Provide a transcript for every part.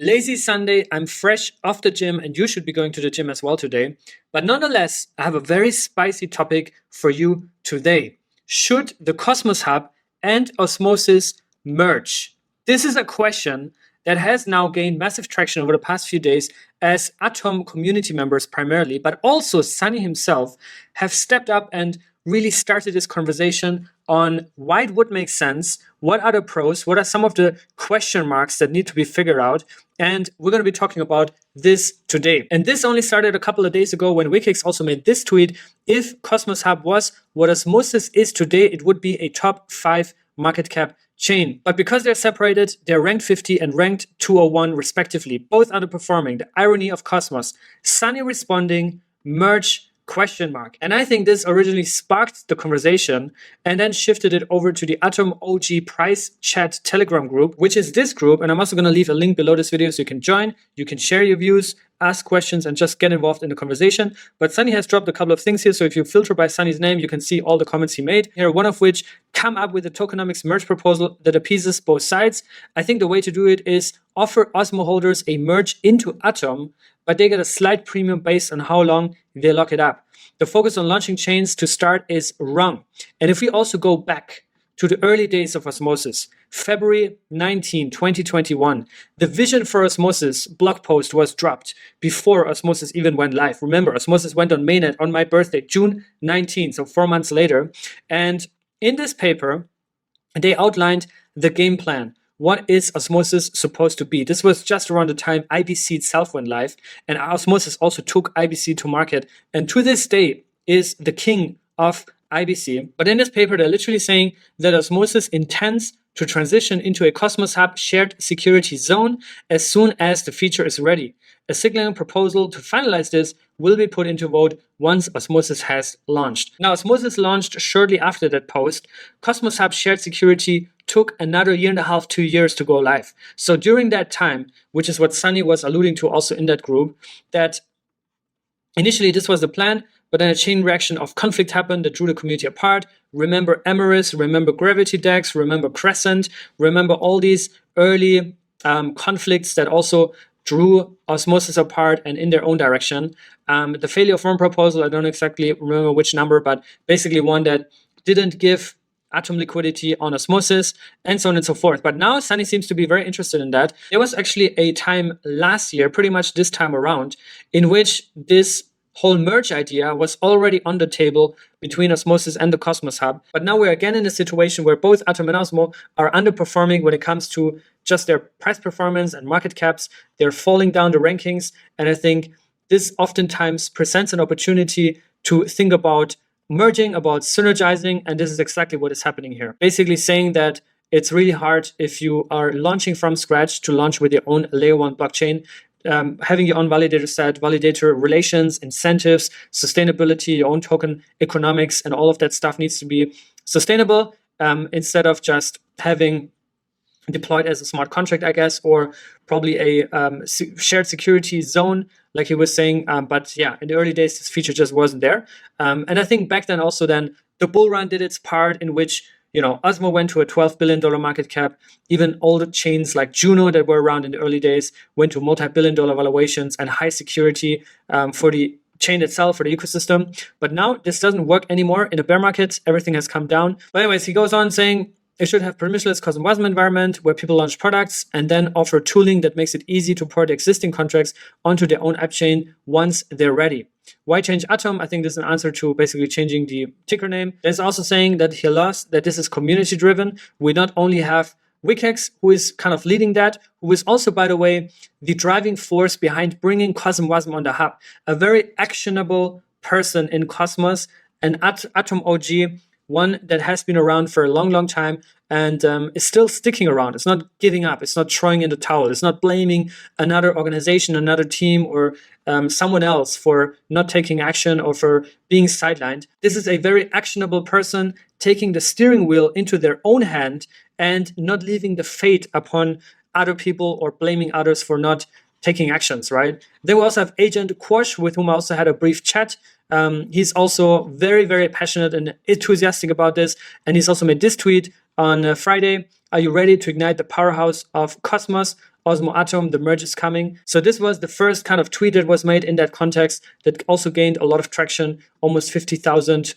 Lazy Sunday, I'm fresh off the gym and you should be going to the gym as well today. But nonetheless, I have a very spicy topic for you today. Should the Cosmos Hub and Osmosis merge? This is a question that has now gained massive traction over the past few days as Atom community members primarily, but also Sunny himself have stepped up and really started this conversation on why it would make sense, what are the pros, what are some of the question marks that need to be figured out, and we're going to be talking about this today. And this only started a couple of days ago when Wikileaks also made this tweet. If Cosmos Hub was what Osmosis is today, it would be a top 5 market cap chain. But because they're separated, they're ranked 50 and ranked 201 respectively, both underperforming. The irony of Cosmos. Sunny responding, merge, question mark. And I think this originally sparked the conversation and then shifted it over to the Atom OG Price Chat Telegram group, which is this group. And I'm also going to leave a link below this video so you can join, you can share your views, ask questions, and just get involved in the conversation. But Sunny has dropped a couple of things here. So if you filter by Sunny's name, you can see all the comments he made here, one of which come up with a tokenomics merge proposal that appeases both sides. I think the way to do it is offer Osmo holders a merge into Atom, but they get a slight premium based on how long they lock it up. The focus on launching chains to start is wrong. And if we also go back to the early days of Osmosis, February 19, 2021, the vision for Osmosis blog post was dropped before Osmosis even went live. Remember, Osmosis went on mainnet on my birthday, June 19, so 4 months later. And in this paper, they outlined the game plan. What is Osmosis supposed to be? This was just around the time IBC itself went live, and Osmosis also took IBC to market, and to this day is the king of IBC. But in this paper, they're literally saying that Osmosis intends to transition into a Cosmos Hub shared security zone as soon as the feature is ready. A signaling proposal to finalize this will be put into vote once Osmosis has launched. Now, Osmosis launched shortly after that post. Cosmos Hub shared security took another 1.5 to 2 years to go live. So during that time, which is what Sunny was alluding to also in that group, that initially this was the plan, but then a chain reaction of conflict happened that drew the community apart. Remember Emeris, remember Gravity Dex, remember Crescent, remember all these early conflicts that also drew Osmosis apart and in their own direction. The failure of one proposal, I don't exactly remember which number, but basically one that didn't give Atom liquidity on Osmosis, and so on and so forth. But now Sunny seems to be very interested in that. There was actually a time last year, pretty much this time around, in which this whole merge idea was already on the table between Osmosis and the Cosmos Hub. But now we're again in a situation where both Atom and Osmo are underperforming when it comes to just their price performance and market caps. They're falling down the rankings. And I think this oftentimes presents an opportunity to think about merging, about synergizing, and this is exactly what is happening here. Basically saying that it's really hard if you are launching from scratch to launch with your own layer 1 blockchain. Having your own validator set, validator relations, incentives, sustainability, your own token economics, and all of that stuff needs to be sustainable instead of just having deployed as a smart contract, I guess, or probably a shared security zone, like he was saying. But yeah, in the early days, this feature just wasn't there. And I think back then also then the bull run did its part in which, you know, Osmo went to a $12 billion market cap. Even all the chains like Juno that were around in the early days went to multi-billion-dollar valuations and high security for the chain itself, for the ecosystem. But now this doesn't work anymore. In a bear market, everything has come down. But anyways, he goes on saying, it should have permissionless custom WASM environment where people launch products and then offer tooling that makes it easy to port existing contracts onto their own app chain once they're ready. Why change Atom? I think this is an answer to basically changing the ticker name. There's also saying that he lost, that this is community driven. We not only have Wikileaks, who is kind of leading that, who is also, by the way, the driving force behind bringing Cosm WASM on the hub. A very actionable person in Cosmos, and Atom OG, one that has been around for a long, long time and is still sticking around. It's not giving up. It's not throwing in the towel. It's not blaming another organization, another team, or someone else for not taking action or for being sidelined. This is a very actionable person taking the steering wheel into their own hand and not leaving the fate upon other people or blaming others for not taking actions, right? Then we also have Agent Quash, with whom I also had a brief chat. He's also very, very passionate and enthusiastic about this. And he's also made this tweet on Friday. Are you ready to ignite the powerhouse of Cosmos? Osmo Atom, the merge is coming. So this was the first kind of tweet that was made in that context that also gained a lot of traction, almost 50,000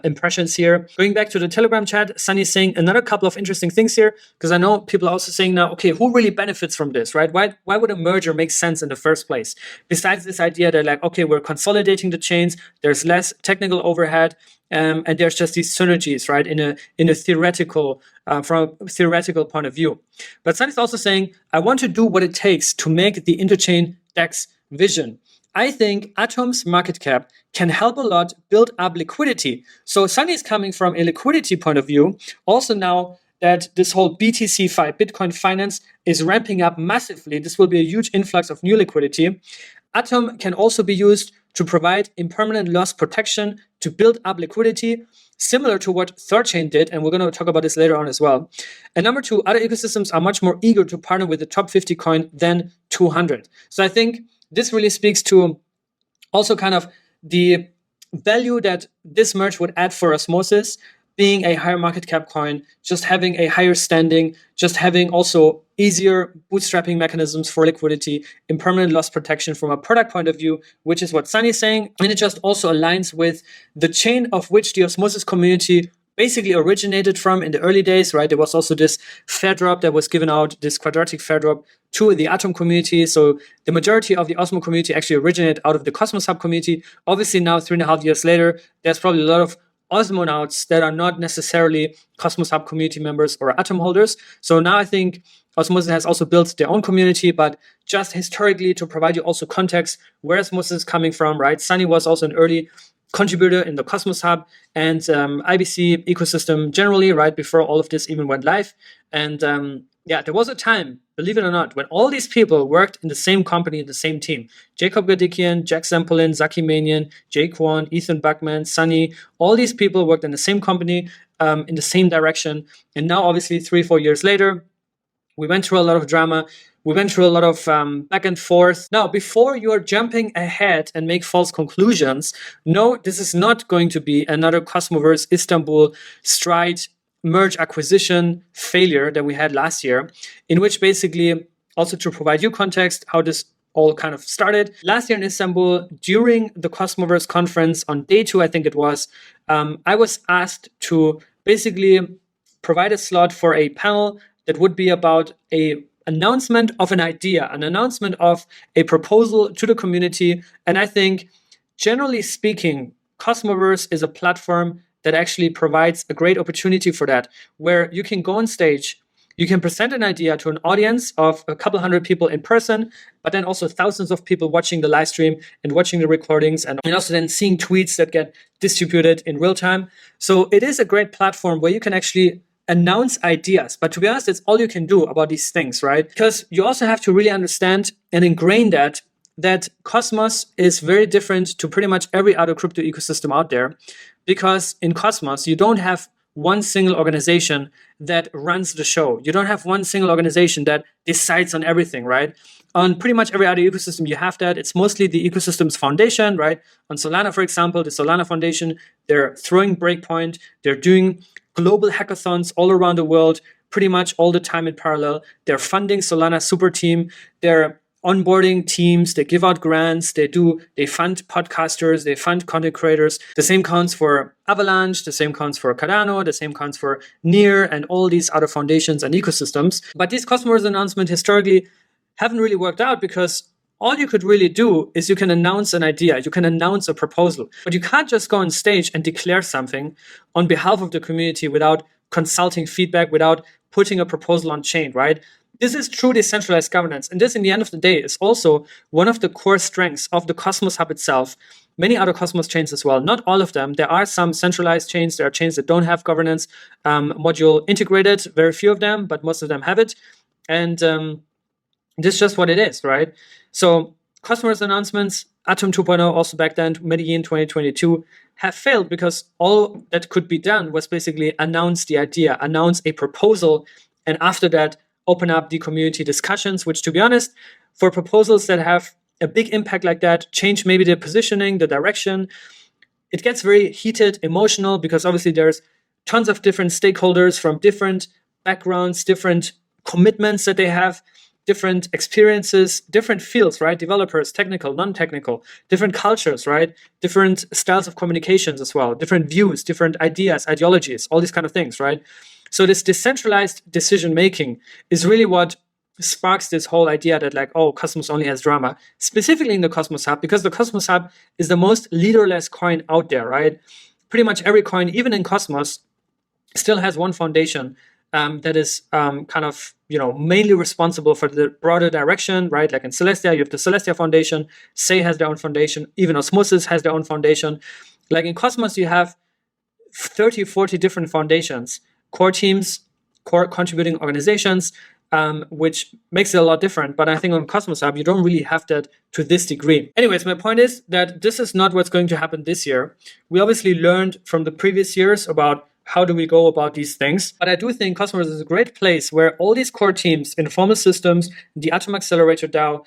impressions here. Going back to the Telegram chat, Sunny saying another couple of interesting things here, because I know people are also saying now, okay, who really benefits from this, right? Why would a merger make sense in the first place? Besides this idea that like, okay, we're consolidating the chains, there's less technical overhead, and there's just these synergies, right? In a theoretical, from a theoretical point of view. But Sunny's also saying, I want to do what it takes to make the interchain DEX vision. I think Atom's market cap can help a lot build up liquidity. So Sunny is coming from a liquidity point of view. Also now that this whole BTC5, Bitcoin finance, is ramping up massively, this will be a huge influx of new liquidity. Atom can also be used to provide impermanent loss protection to build up liquidity, similar to what Thorchain did, and we're going to talk about this later on as well. And number two, other ecosystems are much more eager to partner with the top 50 coin than 200. So I think this really speaks to also kind of the value that this merge would add for Osmosis, being a higher market cap coin, just having a higher standing, just having also easier bootstrapping mechanisms for liquidity, impermanent loss protection from a product point of view, which is what Sunny is saying. And it just also aligns with the chain of which the Osmosis community basically originated from in the early days, right? There was also this fair drop that was given out, this quadratic fair drop to the Atom community. So the majority of the Osmo community actually originated out of the Cosmos Hub community. Obviously now, 3.5 years later, there's probably a lot of Osmonauts that are not necessarily Cosmos Hub community members or Atom holders. So now I think Osmosis has also built their own community, but just historically to provide you also context where Osmosis is coming from, right? Sunny was also an early contributor in the Cosmos Hub and IBC ecosystem generally, right, before all of this even went live. And yeah, there was a time, believe it or not, when all these people worked in the same company, in the same team. Jacob Gadikian, Jack Zampolin, Zaki Manian, Jay Kwon, Ethan Buckman, Sunny, all these people worked in the same company, in the same direction. And now, obviously, 3-4 years later, we went through a lot of drama. We went through a lot of back and forth. Now, before you are jumping ahead and make false conclusions, no, this is not going to be another Cosmoverse Istanbul Stride merge acquisition failure that we had last year, in which basically, also to provide you context, how this all kind of started. Last year in Istanbul, during the Cosmoverse conference on day 2, I think it was, I was asked to basically provide a slot for a panel that would be about a announcement of an idea, an announcement of a proposal to the community. And I think, generally speaking, Cosmoverse is a platform that actually provides a great opportunity for that, where you can go on stage, you can present an idea to an audience of a couple hundred people in person, but then also thousands of people watching the live stream and watching the recordings, and also then seeing tweets that get distributed in real time. So it is a great platform where you can actually announce ideas. But to be honest, it's all you can do about these things, right? Because you also have to really understand and ingrain that Cosmos is very different to pretty much every other crypto ecosystem out there. Because in Cosmos, you don't have one single organization that runs the show. You don't have one single organization that decides on everything, right? On pretty much every other ecosystem, you have that. It's mostly the ecosystem's foundation, right? On Solana, for example, the Solana Foundation, they're throwing Breakpoint, they're doing global hackathons all around the world, pretty much all the time in parallel. They're funding Solana Super Team. They're onboarding teams, they give out grants, they fund podcasters, they fund content creators. The same counts for Avalanche, the same counts for Cardano, the same counts for Near and all these other foundations and ecosystems. But these Cosmoverse announcements historically haven't really worked out because all you could really do is you can announce an idea, you can announce a proposal, but you can't just go on stage and declare something on behalf of the community without consulting feedback, without putting a proposal on chain, right? This is true decentralized governance. And this, in the end of the day, is also one of the core strengths of the Cosmos Hub itself. Many other Cosmos chains as well. Not all of them. There are some centralized chains. There are chains that don't have governance module integrated. Very few of them, but most of them have it. And this is just what it is, right? So Cosmoverse announcements, Atom 2.0 also back then, Medellin 2022, have failed because all that could be done was basically announce the idea, announce a proposal, and after that, open up the community discussions, which, to be honest, for proposals that have a big impact like that, change maybe the positioning, the direction, it gets very heated, emotional, because obviously there's tons of different stakeholders from different backgrounds, different commitments that they have, different experiences, different fields, right? Developers, technical, non-technical, different cultures, right? Different styles of communications as well, different views, different ideas, ideologies, all these kind of things, right? So this decentralized decision-making is really what sparks this whole idea that like, oh, Cosmos only has drama, specifically in the Cosmos Hub, because the Cosmos Hub is the most leaderless coin out there, right? Pretty much every coin, even in Cosmos, still has one foundation that is kind of, mainly responsible for the broader direction, right? Like in Celestia, you have the Celestia Foundation, Sei has their own foundation, even Osmosis has their own foundation. Like in Cosmos, you have 30, 40 different foundations, core teams, core contributing organizations, which makes it a lot different. But I think on Cosmos Hub, you don't really have that to this degree. Anyways, my point is that this is not what's going to happen this year. We obviously learned from the previous years about how do we go about these things. But I do think Cosmoverse is a great place where all these core teams, Informal Systems, the Atom Accelerator DAO,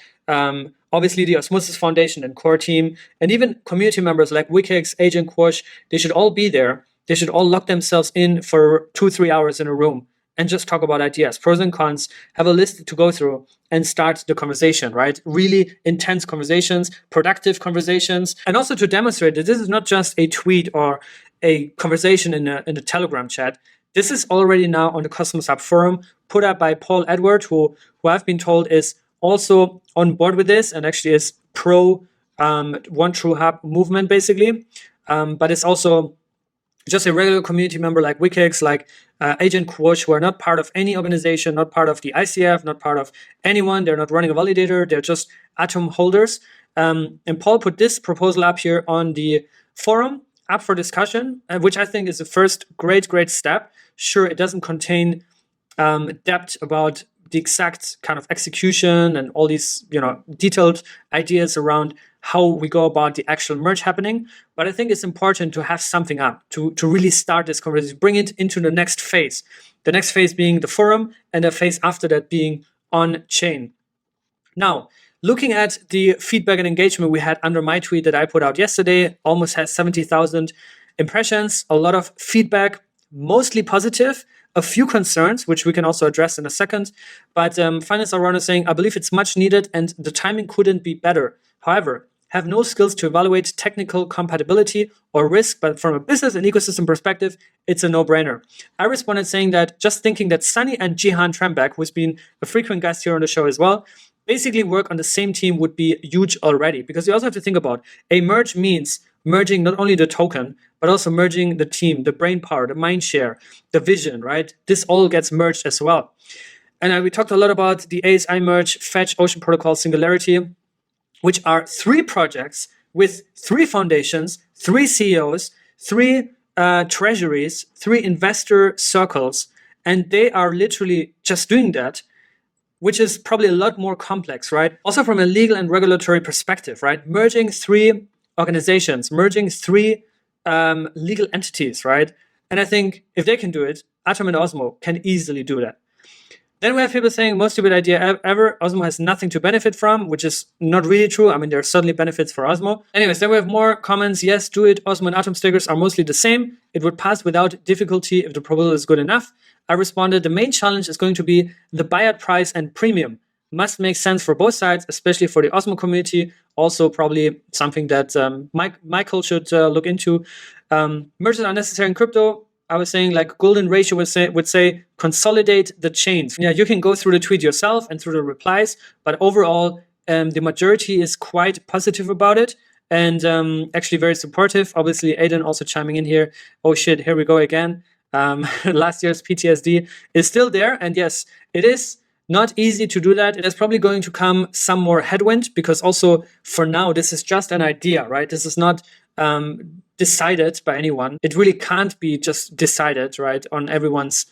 obviously the Osmosis Foundation and core team, and even community members like Wikix, Agent Quash, they should all be there. They should all lock themselves in for 2-3 hours in a room and just talk about ideas, pros and cons, have a list to go through and start the conversation, right? Really intense conversations, productive conversations, and also to demonstrate that this is not just a tweet or a conversation in a Telegram chat. This is already now on the Cosmos Hub forum, put up by Paul Edward, who I've been told is also on board with this and actually is pro One True Hub movement, basically. But it's also just a regular community member like Wikix, like Agent Quash, who are not part of any organization, not part of the ICF, not part of anyone. They're not running a validator. They're just Atom holders. And Paul put this proposal up here on the forum, up for discussion, which I think is the first great step. Sure, it doesn't contain depth about the exact kind of execution and all these, detailed ideas around how we go about the actual merge happening. But I think it's important to have something up to really start this conversation, bring it into the next phase. The next phase being the forum and the phase after that being on chain. Now, looking at the feedback and engagement we had under my tweet that I put out yesterday, almost had 70,000 impressions, a lot of feedback, mostly positive, a few concerns, which we can also address in a second. But Finance Around is saying, I believe it's much needed and the timing couldn't be better. However, have no skills to evaluate technical compatibility or risk, but from a business and ecosystem perspective, it's a no-brainer. I responded saying that just thinking that Sunny and Jihan Trembek, who's been a frequent guest here on the show as well, basically work on the same team would be huge already. Because you also have to think about a merge means merging not only the token, but also merging the team, the brain power, the mind share, the vision, right? This all gets merged as well. And we talked a lot about the ASI Merge, Fetch, Ocean Protocol, Singularity, which are 3 projects with 3 foundations, 3 CEOs, 3 treasuries, 3 investor circles, and they are literally just doing that, which is probably a lot more complex, right? Also from a legal and regulatory perspective, right? Merging 3 organizations, merging 3 legal entities, right? And I think if they can do it, Atom and Osmo can easily do that. Then we have people saying most stupid idea ever. Osmo has nothing to benefit from, which is not really true. I mean, there are certainly benefits for Osmo. Anyways, then we have more comments. Yes, do it. Osmo and Atom stickers are mostly the same. It would pass without difficulty if the proposal is good enough. I responded, the main challenge is going to be the buyout price and premium. Must make sense for both sides, especially for the Osmo community. Also, probably something that Michael should look into. Mergers are necessary in crypto. I was saying like golden ratio would say consolidate the chains. Yeah, you can go through the tweet yourself and through the replies, but overall, the majority is quite positive about it and actually very supportive. Obviously, Aiden also chiming in here. Oh shit, here we go again. Last year's PTSD is still there. And yes, it is not easy to do that. It is probably going to come some more headwind because also for now, this is just an idea, right? This is not decided by anyone. It really can't be just decided, right, on everyone's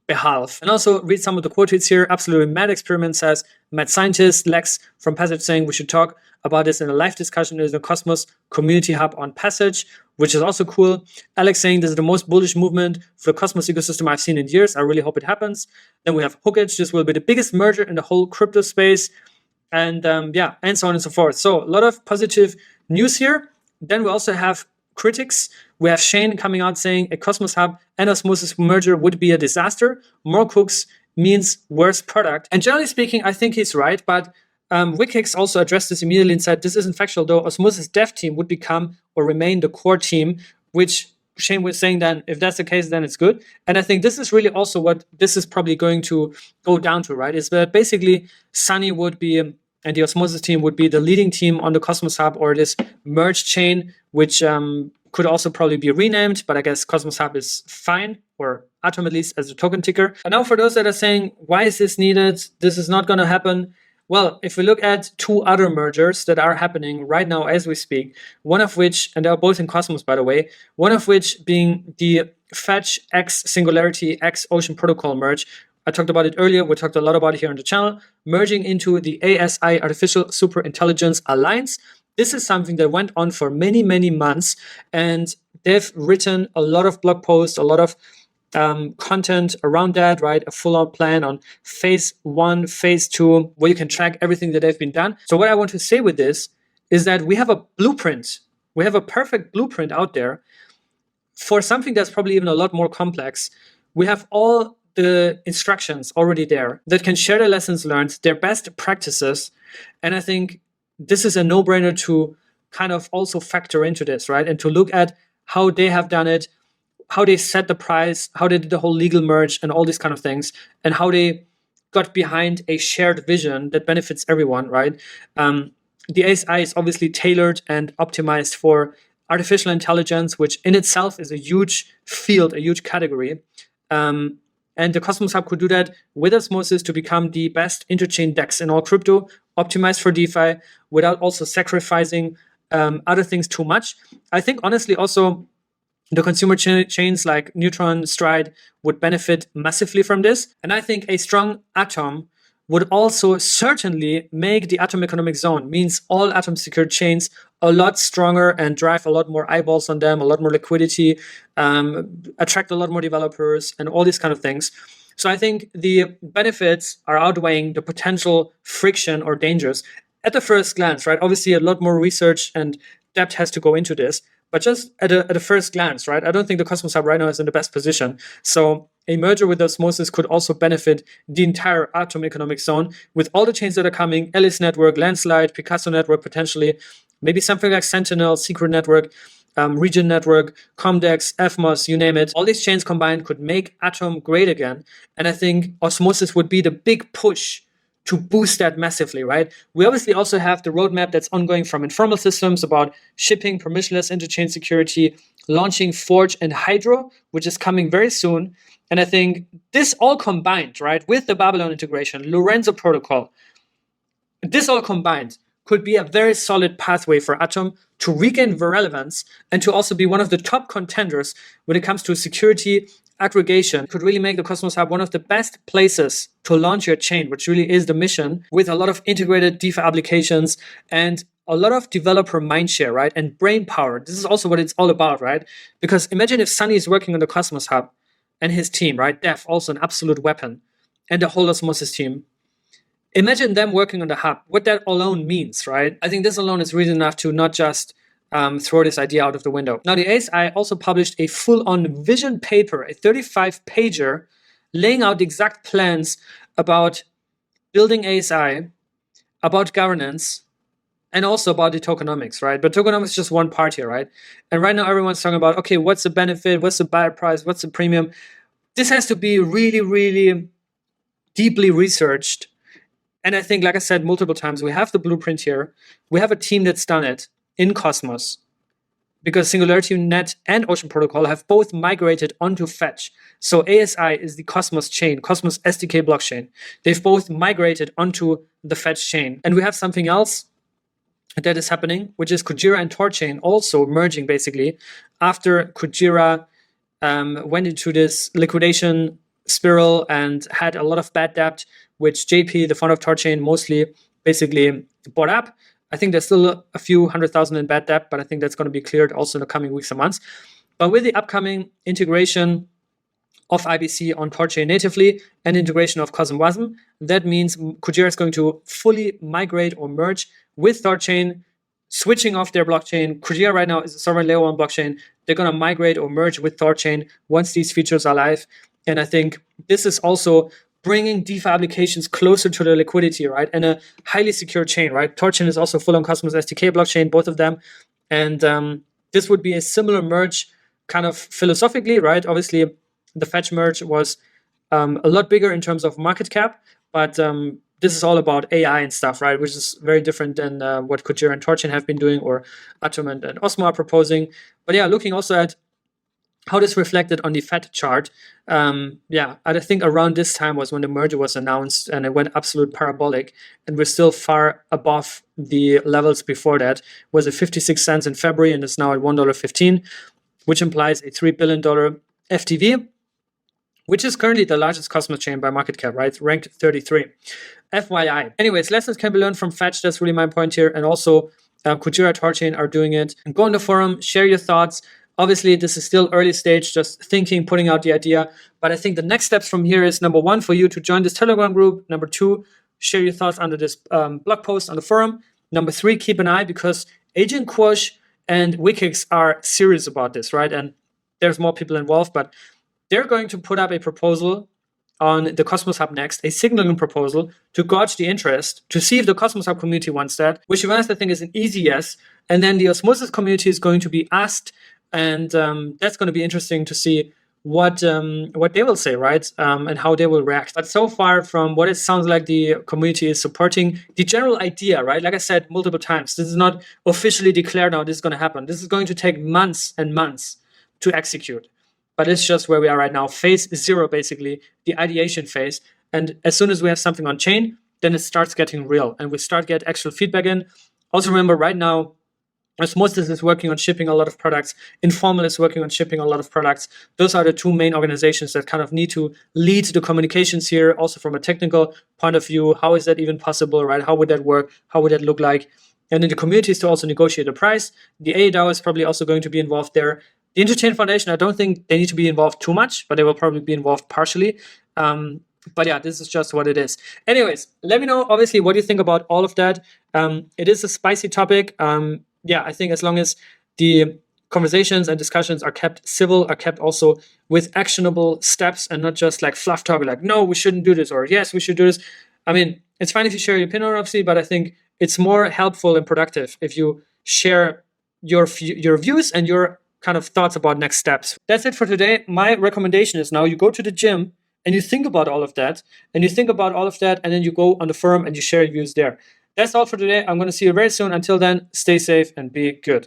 behalf. And also read some of the quote tweets here. Absolutely mad experiment says, mad scientist, Lex from Passage saying we should talk about this in a live discussion in the Cosmos Community Hub on Passage, which is also cool. Alex saying this is the most bullish movement for the Cosmos ecosystem I've seen in years. I really hope it happens. Then we have Hookage. This will be the biggest merger in the whole crypto space. And yeah, and so on and so forth. So a lot of positive news here. Then we also have critics. We have Shane coming out saying a Cosmos Hub and Osmosis merger would be a disaster. More cooks means worse product. And generally speaking, I think he's right, but Wikix also addressed this immediately and said, this isn't factual though. Osmosis dev team would become or remain the core team, which Shane was saying then, if that's the case, then it's good. And I think this is really also what this is probably going to go down to, right? Is that basically Sunny would be, and the Osmosis team would be the leading team on the Cosmos Hub or this merge chain, which could also probably be renamed, but I guess Cosmos Hub is fine, or Atom at least as a token ticker. And now for those that are saying, why is this needed? This is not going to happen. Well, if we look at two other mergers that are happening right now as we speak, one of which, and they're both in Cosmos, by the way, one of which being the Fetch X Singularity X Ocean Protocol merge. I talked about it earlier. We talked a lot about it here on the channel, merging into the ASI Artificial Superintelligence Alliance. This is something that went on for many, many months, and they've written a lot of blog posts, a lot of content around that, right? A full-on plan on phase 1, phase 2, where you can track everything that they've been done. So what I want to say with this is that we have a blueprint. We have a perfect blueprint out there for something that's probably even a lot more complex. We have all the instructions already there that can share their lessons learned, their best practices. And I think this is a no-brainer to kind of also factor into this, right? And to look at how they have done it, how they set the price, how they did the whole legal merge and all these kind of things, and how they got behind a shared vision that benefits everyone, right? The ASI is obviously tailored and optimized for artificial intelligence, which in itself is a huge field, a huge category. And the Cosmos Hub could do that with Osmosis to become the best interchain DEX in all crypto, optimized for DeFi, without also sacrificing other things too much. I think honestly also the consumer chains like Neutron, Stride would benefit massively from this. And I think a strong Atom would also certainly make the Atom economic zone, means all Atom secured chains, a lot stronger and drive a lot more eyeballs on them, a lot more liquidity, attract a lot more developers and all these kind of things. So I think the benefits are outweighing the potential friction or dangers at the first glance, right? Obviously a lot more research and depth has to go into this. But just at a first glance, right, I don't think the Cosmos Hub right now is in the best position. So a merger with Osmosis could also benefit the entire Atom economic zone with all the chains that are coming, Alice Network, Landslide, Picasso Network potentially, maybe something like Sentinel, Secret Network, Region Network, Comdex, evmos, you name it. All these chains combined could make Atom great again. And I think Osmosis would be the big push to boost that massively, right? We obviously also have the roadmap that's ongoing from Informal Systems about shipping permissionless interchain security, launching Forge and Hydro, which is coming very soon. And I think this all combined, right, with the Babylon integration, Lorenzo protocol, this all combined could be a very solid pathway for Atom to regain relevance and to also be one of the top contenders when it comes to security aggregation. Could really make the Cosmos Hub one of the best places to launch your chain, which really is the mission, with a lot of integrated DeFi applications and a lot of developer mindshare, right? And brain power. This is also what it's all about, right? Because imagine if Sunny is working on the Cosmos Hub and his team, right? Dev, also an absolute weapon, and the whole Osmosis team. Imagine them working on the hub, what that alone means, right? I think this alone is reason enough to not just throw this idea out of the window. Now, the ASI also published a full-on vision paper, a 35-pager, laying out the exact plans about building ASI, about governance, and also about the tokenomics, right? But tokenomics is just one part here, right? And right now, everyone's talking about, okay, what's the benefit? What's the buyer price? What's the premium? This has to be really, really deeply researched. And I think, like I said multiple times, we have the blueprint here. We have a team that's done it in Cosmos, because Singularity Net and Ocean Protocol have both migrated onto Fetch. So ASI is the Cosmos chain, Cosmos SDK blockchain. They've both migrated onto the Fetch chain. And we have something else that is happening, which is Kujira and Thorchain also merging basically after Kujira went into this liquidation spiral and had a lot of bad debt, which JP, the founder of Thorchain, mostly basically bought up. I think there's still a few 100,000 in bad debt, but I think that's going to be cleared also in the coming weeks and months. But with the upcoming integration of IBC on Thorchain natively and integration of Cosmoverse, that means Kujira is going to fully migrate or merge with Thorchain switching off their blockchain. Kujira right now is a sovereign layer 1 blockchain. They're going to migrate or merge with Thorchain once these features are live. And I think this is also bringing DeFi applications closer to the liquidity, right? And a highly secure chain, right? Thorchain is also full on Cosmos SDK blockchain, both of them. And this would be a similar merge kind of philosophically, right? Obviously, the Fetch merge was a lot bigger in terms of market cap, but this is all about AI and stuff, right? Which is very different than what Kujira and Thorchain have been doing, or Atom and Osmo are proposing. But yeah, looking also at how this reflected on the Fed chart. Yeah, I think around this time was when the merger was announced, and it went absolute parabolic, and we're still far above the levels before that. It was at 56 cents in February, and it's now at $1.15, which implies a $3 billion FTV, which is currently the largest Cosmos chain by market cap, right? Ranked 33. FYI. Anyways, lessons can be learned from Fetch. That's really my point here. And also, Kujira, Thorchain are doing it. Go on the forum, share your thoughts. Obviously, this is still early stage, just thinking, putting out the idea. But I think the next steps from here is, number one, for you to join this Telegram group. Number two, share your thoughts under this blog post on the forum. Number three, keep an eye, because Agent Quash and Wikix are serious about this, right? And there's more people involved, but they're going to put up a proposal on the Cosmos Hub next, a signaling proposal to gauge the interest, to see if the Cosmos Hub community wants that, which, to be honest, I think is an easy yes. And then the Osmosis community is going to be asked, and that's going to be interesting to see what they will say, right? And how they will react. But so far, from what it sounds like, the community is supporting the general idea, right? Like I said multiple times, this is not officially declared now this is going to happen. This is going to take months and months to execute. But it's just where we are right now. Phase 0, basically, the ideation phase. And as soon as we have something on chain, then it starts getting real, and we start get actual feedback in. Also remember, right now, Osmosis is working on shipping a lot of products. Informal is working on shipping a lot of products. Those are the two main organizations that kind of need to lead the communications here. Also from a technical point of view, how is that even possible, right? How would that work? How would that look like? And then the community is to also negotiate the price. The ADAO is probably also going to be involved there. The Interchain Foundation, I don't think they need to be involved too much, but they will probably be involved partially. But yeah, this is just what it is. Anyways, let me know, obviously, what you think about all of that. It is a spicy topic. Yeah, I think as long as the conversations and discussions are kept civil, are kept also with actionable steps, and not just like fluff talk, like, no, we shouldn't do this, or yes, we should do this. I mean, it's fine if you share your opinion, obviously, but I think it's more helpful and productive if you share your views and your kind of thoughts about next steps. That's it for today. My recommendation is now you go to the gym and you think about all of that, and then you go on the forum and you share your views there. That's all for today. I'm going to see you very soon. Until then, stay safe and be good.